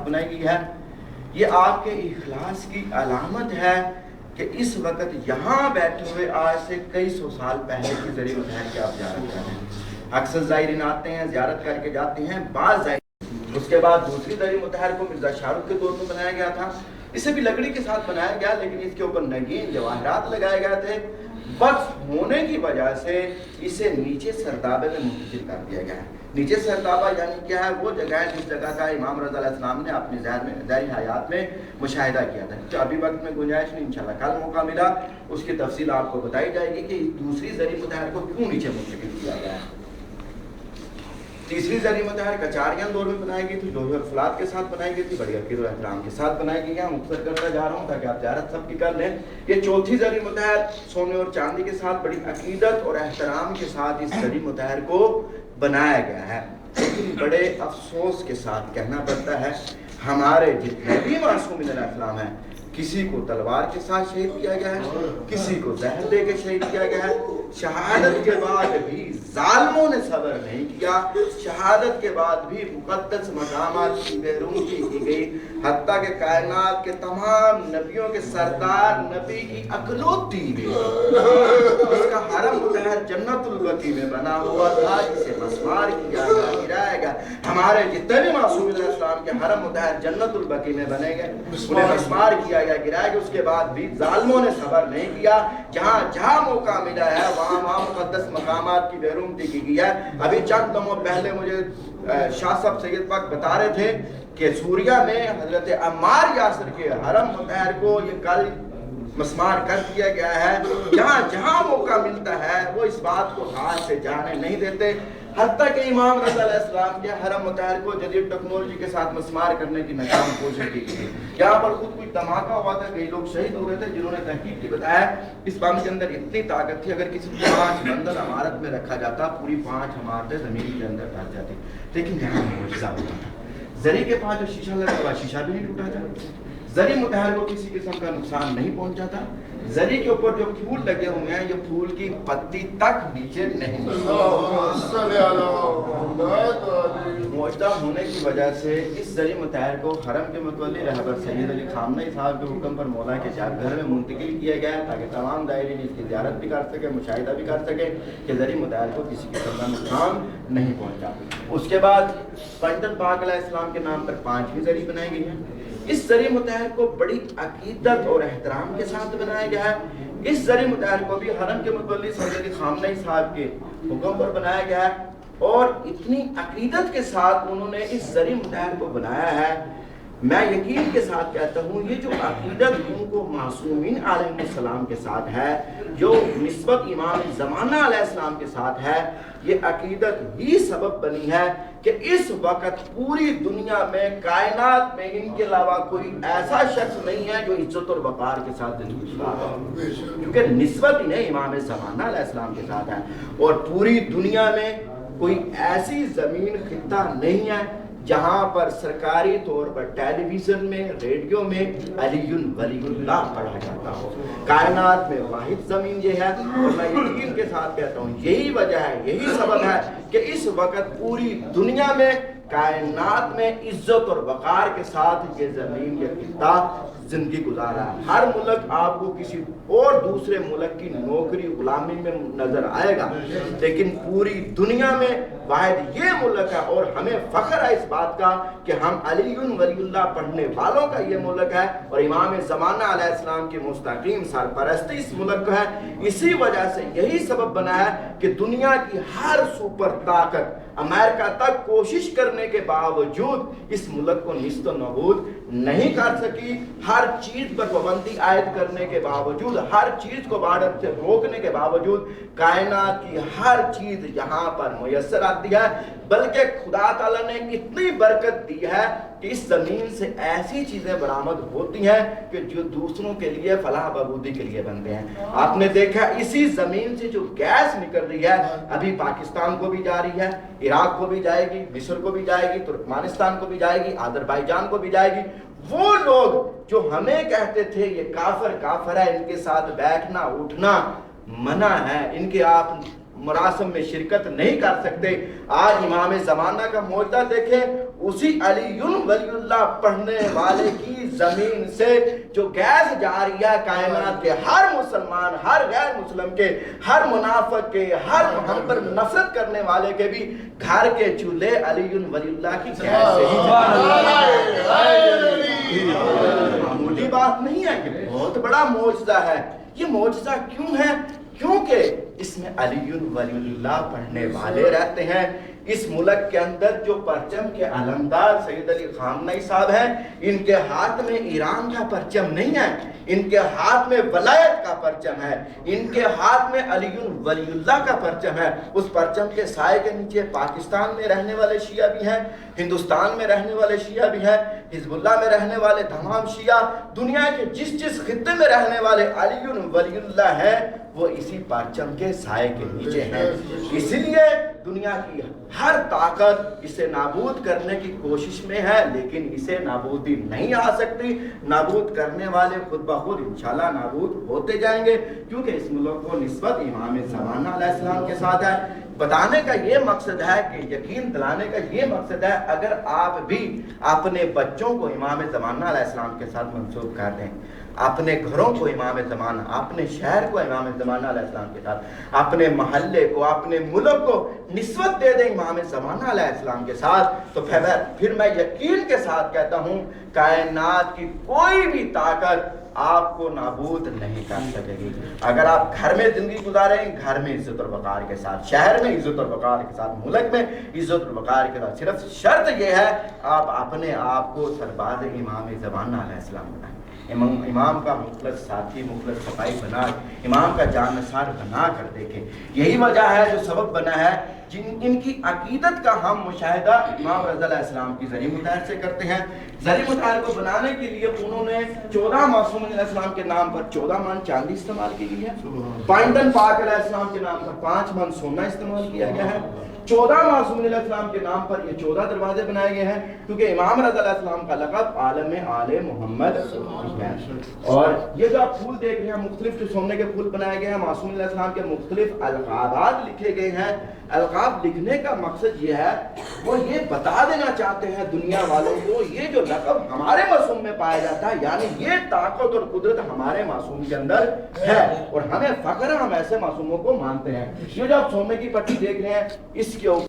بنائی گئی ہے، یہ آپ کے اخلاص کی علامت ہے کہ اس وقت یہاں بیٹھے ہوئے آج سے کئی سو سال پہلے کی زری مطہر کے آپ زیارت کر رہے ہیں۔ اکثر زائرین آتے ہیں، زیارت کر کے جاتے ہیں، بعض زائرین۔ اس کے بعد دوسری زری مطہر کو مرزا شاہ رخ کے دور میں بنایا گیا تھا، اسے بھی لکڑی کے ساتھ بنایا گیا، لیکن اس کے اوپر نگین جواہرات لگائے گئے تھے۔ وقف ہونے کی وجہ سے اسے نیچے سردابے میں منتقل کر دیا گیا ہے۔ نیچے سردابہ یعنی کیا ہے؟ وہ جگہ ہے جس جگہ کا امام رضا علیہ السلام نے اپنی ظاہری حیات میں مشاہدہ کیا تھا۔ ابھی وقت میں گنجائش نہیں، انشاءاللہ کل موقع ملا اس کی تفصیل آپ کو بتائی جائے گی کہ دوسری زری مطہر کو کیوں نیچے منتقل کیا گیا ہے۔ تیسری زری مطہر کچاریان دور میں بنائی گئی تھی، لوہے اور فولاد کے ساتھ بنائی گئی تھی، بڑی عقیدت و احترام کے ساتھ بنائی گئی ہے۔ مختصر کرتا جا رہا ہوں تاکہ آپ زیارت سب کی کر لیں۔ یہ چوتھی زری مطہر سونے اور چاندی کے ساتھ بڑی عقیدت اور احترام کے ساتھ اس زری مطہر کو بنایا گیا ہے، لیکن بڑے افسوس کے ساتھ کہنا پڑتا ہے ہمارے جتنے بھی معصومین علیہ السلام ہیں، کسی کو تلوار کے ساتھ شہید کیا گیا ہے، کسی کو زہر دے کے شہید کیا گیا ہے۔ شہادت کے بعد بھی ظالموں نے صبر نہیں کیا، شہادت کے بعد بھی مقدس مقامات کی بےرومگی کی گئی، حتیٰ کہ کائنات کے تمام نبیوں کے سردار نبی کی اکلوتی بھی اس کا حرم مطہر جنت البقیع میں بنا ہوا تھا، جسے مسمار کیا گیا، گرایا گیا۔ ہمارے جتنے بھی معصومین علیہ السلام کے حرم مطہر جنت البقیع میں بنے گئے، انہیں مسمار کیا گیا، گرایا گیا۔ اس کے بعد بھی ظالموں نے صبر نہیں کیا، جہاں جہاں موقع ملا ہے وہاں مقدس مقامات کی بےرومگی کی گئی ہے۔ ابھی چند دنوں پہلے مجھے شاہ صاحب سید پاک بتا رہے تھے کہ سوریہ میں حضرت عمار یاسر کے حرم مطہر کو یہ کل مسمار کر دیا گیا ہے۔ جہاں جہاں موقع ملتا ہے وہ اس بات کو ہاتھ سے جانے نہیں دیتے، حتیٰ کہ امام رضا علیہ السلام کے حرم مطہر کو جدید ٹیکنالوجی کے ساتھ مسمار کرنے کی ناکام کوشش کی گئی۔ یہاں پر خود کوئی دھماکہ ہوا تھا، کئی لوگ شہید ہو گئے تھے، جنہوں نے تحقیق کی بتایا اس بم کے اندر اتنی طاقت تھی، اگر کسی 5 بندر عمارت میں رکھا جاتا پوری 5 عمارتیں زمین کے اندر ڈال جاتی، لیکن یہاں معجزہ ہوتا تھا۔ زری کے پاس جو شیشہ لگا ہوا، شیشہ بھی نہیں ٹوٹا تھا، زری مطہر کو کسی قسم کا نقصان نہیں پہنچا تھا۔ زری کے اوپر جو پھول لگے ہوئے ہیں، یہ پھول کی پتی تک نیچے نہیں، معجزہ ہونے کی وجہ سے اس زری مطہر کو حرم کے متولی رہبر سید علی خامنہئی صاحب کے حکم پر مولا کے گھر میں منتقل کیا گیا ہے، تاکہ تمام زائرین اس کی زیارت بھی کر سکے، مشاہدہ بھی کر سکے کہ زری مطہر کو کسی قسم کا نقصان نہیں پہنچا۔ اس کے بعد پنجتن پاک علیہ السلام کے نام پر 5ویں زری بنائی گئی ہے۔ اس زری مطہر کو بڑی عقیدت اور احترام کے ساتھ بنایا گیا ہے۔ اس زری مطہر کو بھی حرم کے متولی سید علی خامنہئی صاحب کے حکم پر بنایا گیا ہے، اور اتنی عقیدت کے ساتھ انہوں نے اس زری مطہر کو بنایا ہے، میں یقین کے ساتھ کہتا ہوں یہ جو عقیدت ان کو معصومین علیہ السلام کے ساتھ ہے، جو نسبت امام زمانہ علیہ السلام کے ساتھ ہے، یہ عقیدت ہی سبب بنی ہے کہ اس وقت پوری دنیا میں کائنات میں ان کے علاوہ کوئی ایسا شخص نہیں ہے جو عزت اور وقار کے ساتھ زندگی گزارا ہے، کیونکہ نسبت انہیں امام زمانہ علیہ السلام کے ساتھ ہے۔ اور پوری دنیا میں کوئی ایسی زمین خطہ نہیں ہے جہاں پر سرکاری طور پر ٹیلی ویژن میں، ریڈیو میں علی ولی اللہ پڑھا جاتا ہو۔ کائنات میں واحد زمین یہ ہے، اور میں یقین کے ساتھ کہتا ہوں یہی وجہ ہے، یہی سبب ہے کہ اس وقت پوری دنیا میں کائنات میں عزت اور وقار کے ساتھ یہ زمین، یہ خطہ زندگی گزارا ہے۔ ہر ملک آپ کو کسی اور دوسرے ملک کی نوکری غلامی میں نظر آئے گا، لیکن پوری دنیا میں واحد یہ ملک ہے، اور ہمیں فخر ہے اس بات کا کہ ہم علی ولی اللہ پڑھنے والوں کا یہ ملک ہے، اور امام زمانہ علیہ السلام کی مستقیم سرپرستی اس ملک کو ہے۔ اسی وجہ سے یہی سبب بنا ہے کہ دنیا کی ہر سپر طاقت امریکہ تک کوشش کرنے کے باوجود اس ملک کو نیست و نابود نہیں کر سکی۔ ہر چیز پر پابندی عائد کرنے کے باوجود، ہر چیز کو بارڈر سے روکنے کے باوجود کائنات کی ہر چیز یہاں پر میسر آتی ہے، بلکہ خدا تعالیٰ نے اتنی برکت دی ہے کہ اس زمین سے ایسی چیزیں برآمد ہوتی ہیں کہ جو دوسروں کے لیے فلاح بہبودی کے لیے بنتے ہیں۔ آپ نے دیکھا اسی زمین سے جو گیس نکل رہی ہے، ابھی پاکستان کو بھی جا رہی ہے، عراق کو بھی جائے گی، مصر کو بھی جائے گی، ترکمانستان کو بھی جائے گی، آذربائیجان کو بھی جائے گی۔ وہ لوگ جو ہمیں کہتے تھے یہ کافر ہے، ان کے ساتھ بیٹھنا اٹھنا منع ہے، ان کے آپ مراسم میں شرکت نہیں کر سکتے، آج امام زمانہ کا معجزہ دیکھیں، اسی علی ولی اللہ پڑھنے والے کی زمین سے جو گیس جاریہ کائنات کے ہر مسلمان، ہر غیر مسلم کے، ہر منافق کے، ہر ہم پر نفرت کرنے والے کے بھی گھر کے چولہے علی ولی اللہ کی گیس سے ہی معمولی بات نہیں ہے، یہ بہت بڑا معجزہ ہے۔ یہ معجزہ کیوں ہے؟ کیونکہ اس میں علی ولی اللہ پڑھنے والے رہتے ہیں۔ اس ملک کے اندر جو پرچم کے علمدار سید علی خامنئی صاحب ہیں، ان کے ہاتھ میں ایران کا پرچم نہیں ہے، ان کے ہاتھ میں ولایت کا پرچم ہے، ان کے ہاتھ میں علی ولی اللہ کا پرچم ہے۔ اس پرچم کے سائے کے نیچے پاکستان میں رہنے والے شیعہ بھی ہیں، ہندوستان میں رہنے والے شیعہ بھی ہیں، حزب اللہ میں رہنے والے تمام شیعہ، دنیا کے جس خطے میں رہنے والے علی ولی اللہ ہیں، وہ اسی پرچم کے سائے کے نیچے ہیں۔ اس لیے دنیا کی ہر طاقت اسے نابود کرنے کی کوشش میں ہے، لیکن اسے نابودی نہیں آ سکتی۔ نابود کرنے والے خود بخود انشاءاللہ نابود ہوتے جائیں گے، کیونکہ اس ملک کو نسبت امام زمانہ علیہ السلام کے ساتھ ہے۔ بتانے کا یہ مقصد ہے کہ یقین دلانے کا یہ مقصد ہے، اگر آپ بھی اپنے بچوں کو امام زمانہ علیہ السلام کے ساتھ منسوب کر دیں، اپنے گھروں کو امام زمانہ، اپنے شہر کو امام زمانہ علیہ السلام کے ساتھ، اپنے محلے کو، اپنے ملک کو نسبت دے دیں امام زمانہ علیہ السلام کے ساتھ، تو پھر میں یقین کے ساتھ کہتا ہوں کائنات کی کوئی بھی طاقت آپ کو نابود نہیں کر سکے گی۔ اگر آپ گھر میں زندگی گزاریں، گھر میں عزت اور وقار کے ساتھ، شہر میں عزت اور وقار کے ساتھ، ملک میں عزت اور وقار کے ساتھ، صرف شرط یہ ہے آپ اپنے آپ کو سربراہ امام زمانہ علیہ السلام بنائیں، امام کا مخلص ساتھی، مخلص صفائی بنا، امام کا جانثار بنا کر دیکھیں۔ یہی وجہ ہے جو سبب بنا ہے ان کی عقیدت کا ہم مشاہدہ امام رضا علیہ السلام کی ذریعہ مطہر سے کرتے ہیں۔ ذریعہ مطہر کو بنانے کے لیے انہوں نے 14 معصومین علیہ السلام کے نام پر 14 من چاندی استعمال کی گئی ہے، پائندن پاک علیہ السلام کے نام پر 5 من سونا استعمال کیا گیا ہے، 14 معصومین علیہ السلام کے نام پر یہ 14 دروازے بنائے گئے ہیں، کیونکہ امام رضا علیہ السلام کا لقب عالم آل محمد ہے۔ اور یہ جو آپ پھول دیکھ رہے ہیں، مختلف جو سونے کے پھول بنائے گئے ہیں، معصومین علیہ السلام کے مختلف القابات لکھے گئے ہیں۔ القاب لکھنے کا مقصد یہ ہے، وہ یہ بتا دینا چاہتے ہیں دنیا والوں کو یہ جو لقب ہمارے معصوم میں پایا جاتا ہے، یعنی یہ طاقت اور قدرت ہمارے معصوم کے اندر ہے، اور ہمیں فخر ہے، ہم ایسے معصوموں کو مانتے ہیں۔ یہ جو آپ سونے کی پٹی دیکھ رہے ہیں، اس کے اوپر